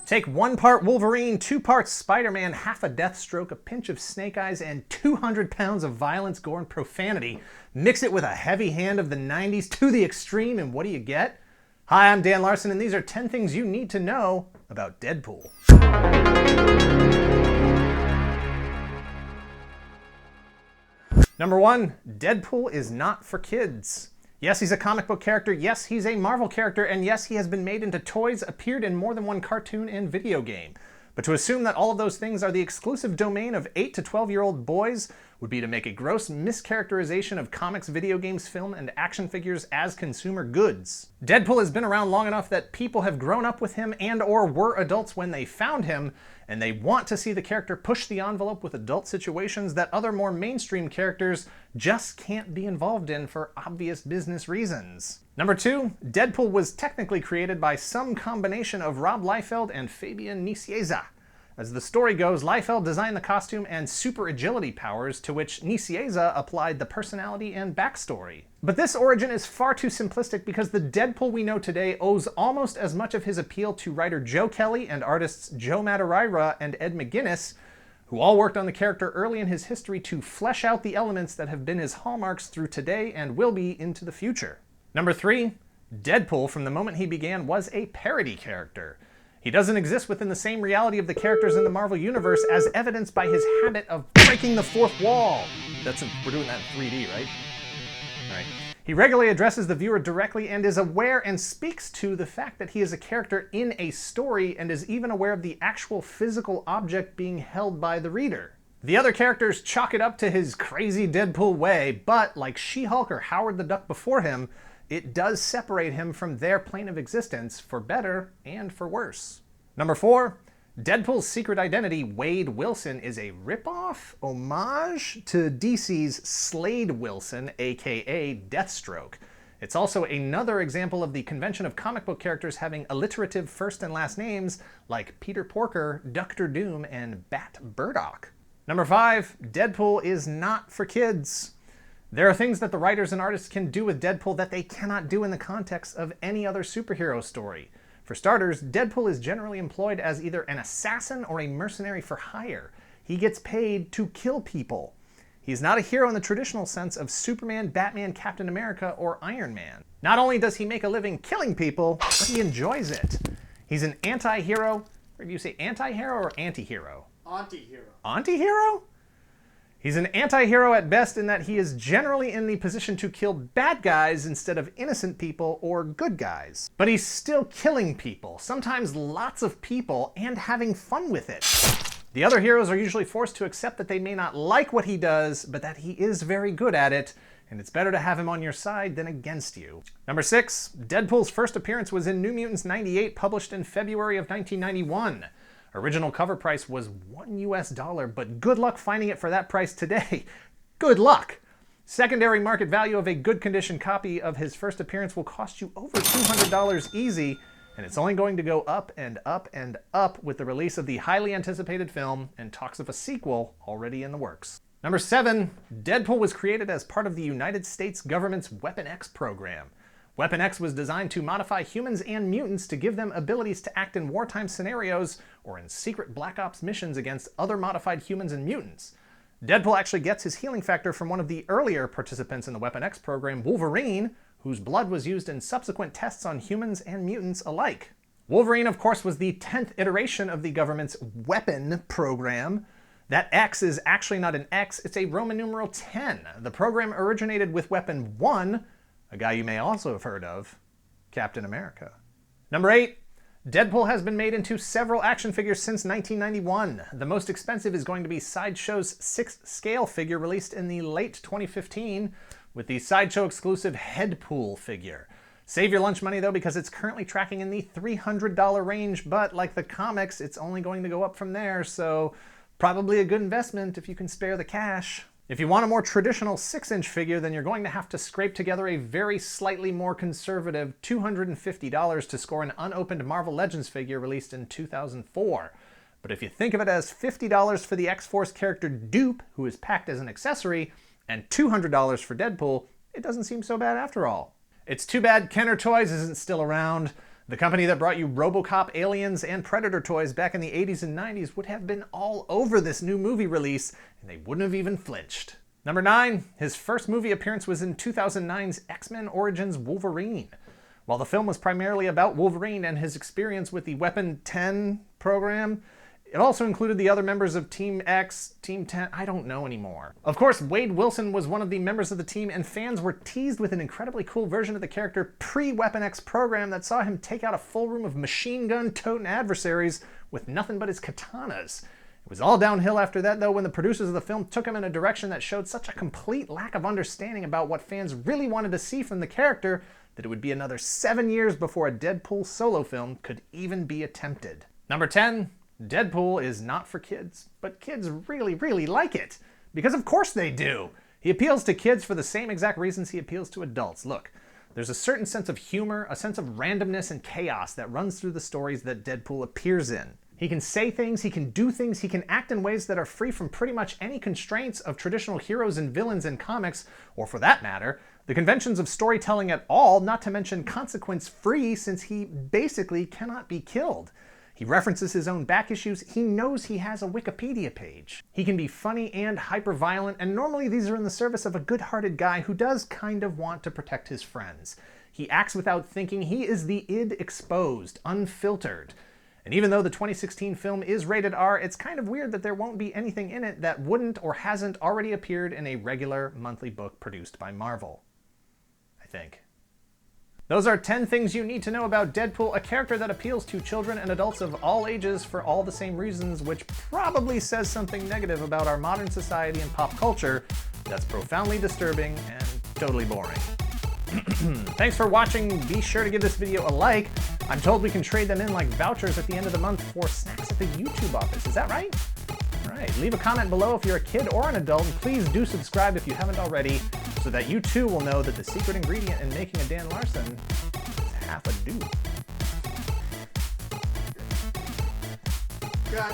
Take 1 part Wolverine, 2 parts Spider-Man, half a Deathstroke, a pinch of Snake Eyes, and 200 pounds of violence, gore, and profanity. Mix it with a heavy hand of the 90s to the extreme, and what do you get? Hi, I'm Dan Larson, and these are 10 things you need to know about Deadpool. Number 1, Deadpool is not for kids. Yes, he's a comic book character, yes, he's a Marvel character, and yes, he has been made into toys, appeared in more than one cartoon and video game. But to assume that all of those things are the exclusive domain of 8 to 12-year-old boys would be to make a gross mischaracterization of comics, video games, film, and action figures as consumer goods. Deadpool has been around long enough that people have grown up with him and or were adults when they found him, and they want to see the character push the envelope with adult situations that other more mainstream characters just can't be involved in for obvious business reasons. Number 2, Deadpool was technically created by some combination of Rob Liefeld and Fabian Nicieza. As the story goes, Liefeld designed the costume and super agility powers, to which Nicieza applied the personality and backstory. But this origin is far too simplistic because the Deadpool we know today owes almost as much of his appeal to writer Joe Kelly and artists Joe Madureira and Ed McGuinness, who all worked on the character early in his history to flesh out the elements that have been his hallmarks through today and will be into the future. Number 3, Deadpool from the moment he began was a parody character. He doesn't exist within the same reality of the characters in the Marvel Universe, as evidenced by his habit of breaking the fourth wall. We're doing that in 3D, right? All right. He regularly addresses the viewer directly and is aware and speaks to the fact that he is a character in a story and is even aware of the actual physical object being held by the reader. The other characters chalk it up to his crazy Deadpool way, but like She-Hulk or Howard the Duck before him, it does separate him from their plane of existence, for better and for worse. Number 4, Deadpool's secret identity, Wade Wilson, is a ripoff, homage to DC's Slade Wilson, aka Deathstroke. It's also another example of the convention of comic book characters having alliterative first and last names like Peter Porker, Dr. Doom, and Bat Burdock. Number 5, Deadpool is not for kids. There are things that the writers and artists can do with Deadpool that they cannot do in the context of any other superhero story. For starters, Deadpool is generally employed as either an assassin or a mercenary for hire. He gets paid to kill people. He's not a hero in the traditional sense of Superman, Batman, Captain America, or Iron Man. Not only does he make a living killing people, but he enjoys it. He's an anti-hero. Or do you say anti-hero or anti-hero? Anti-hero. Anti-hero? He's an anti-hero at best in that he is generally in the position to kill bad guys instead of innocent people or good guys. But he's still killing people, sometimes lots of people, and having fun with it. The other heroes are usually forced to accept that they may not like what he does, but that he is very good at it, and it's better to have him on your side than against you. Number 6, Deadpool's first appearance was in New Mutants 98, published in February of 1991. Original cover price was $1 US, but good luck finding it for that price today. Good luck! Secondary market value of a good condition copy of his first appearance will cost you over $200 easy, and it's only going to go up and up and up with the release of the highly anticipated film and talks of a sequel already in the works. Number 7, Deadpool was created as part of the United States government's Weapon X program. Weapon X was designed to modify humans and mutants to give them abilities to act in wartime scenarios or in secret Black Ops missions against other modified humans and mutants. Deadpool actually gets his healing factor from one of the earlier participants in the Weapon X program, Wolverine, whose blood was used in subsequent tests on humans and mutants alike. Wolverine, of course, was the 10th iteration of the government's weapon program. That X is actually not an X, it's a Roman numeral 10. The program originated with Weapon 1, a guy you may also have heard of, Captain America. Number 8, Deadpool has been made into several action figures since 1991. The most expensive is going to be Sideshow's 6th scale figure released in the late 2015 with the Sideshow exclusive Headpool figure. Save your lunch money though, because it's currently tracking in the $300 range, but like the comics, it's only going to go up from there, so probably a good investment if you can spare the cash. If you want a more traditional 6-inch figure, then you're going to have to scrape together a very slightly more conservative $250 to score an unopened Marvel Legends figure released in 2004. But if you think of it as $50 for the X-Force character Dupe, who is packed as an accessory, and $200 for Deadpool, it doesn't seem so bad after all. It's too bad Kenner Toys isn't still around. The company that brought you RoboCop, Aliens, and Predator toys back in the 80s and 90s would have been all over this new movie release, and they wouldn't have even flinched. Number 9, his first movie appearance was in 2009's X-Men Origins Wolverine. While the film was primarily about Wolverine and his experience with the Weapon 10 program, it also included the other members of Team X, Team 10, I don't know anymore. Of course, Wade Wilson was one of the members of the team, and fans were teased with an incredibly cool version of the character pre-Weapon X program that saw him take out a full room of machine gun-toting adversaries with nothing but his katanas. It was all downhill after that, though, when the producers of the film took him in a direction that showed such a complete lack of understanding about what fans really wanted to see from the character that it would be another 7 years before a Deadpool solo film could even be attempted. Number 10. Deadpool is not for kids, but kids really, really like it. Because of course they do. He appeals to kids for the same exact reasons he appeals to adults. Look, there's a certain sense of humor, a sense of randomness and chaos that runs through the stories that Deadpool appears in. He can say things, he can do things, he can act in ways that are free from pretty much any constraints of traditional heroes and villains in comics, or for that matter, the conventions of storytelling at all, not to mention consequence-free since he basically cannot be killed. He references his own back issues. He knows he has a Wikipedia page. He can be funny and hyper-violent, and normally these are in the service of a good-hearted guy who does kind of want to protect his friends. He acts without thinking. He is the id exposed, unfiltered. And even though the 2016 film is rated R, it's kind of weird that there won't be anything in it that wouldn't or hasn't already appeared in a regular monthly book produced by Marvel. I think. Those are 10 things you need to know about Deadpool, a character that appeals to children and adults of all ages for all the same reasons, which probably says something negative about our modern society and pop culture that's profoundly disturbing and totally boring. Thanks for watching. Be sure to give this video a like. I'm told we can trade them in like vouchers at the end of the month for snacks at the YouTube office. Is that right? All right. Leave a comment below if you're a kid or an adult, and please do subscribe if you haven't already, so that you too will know that the secret ingredient in making a Dan Larson is half a dude. Got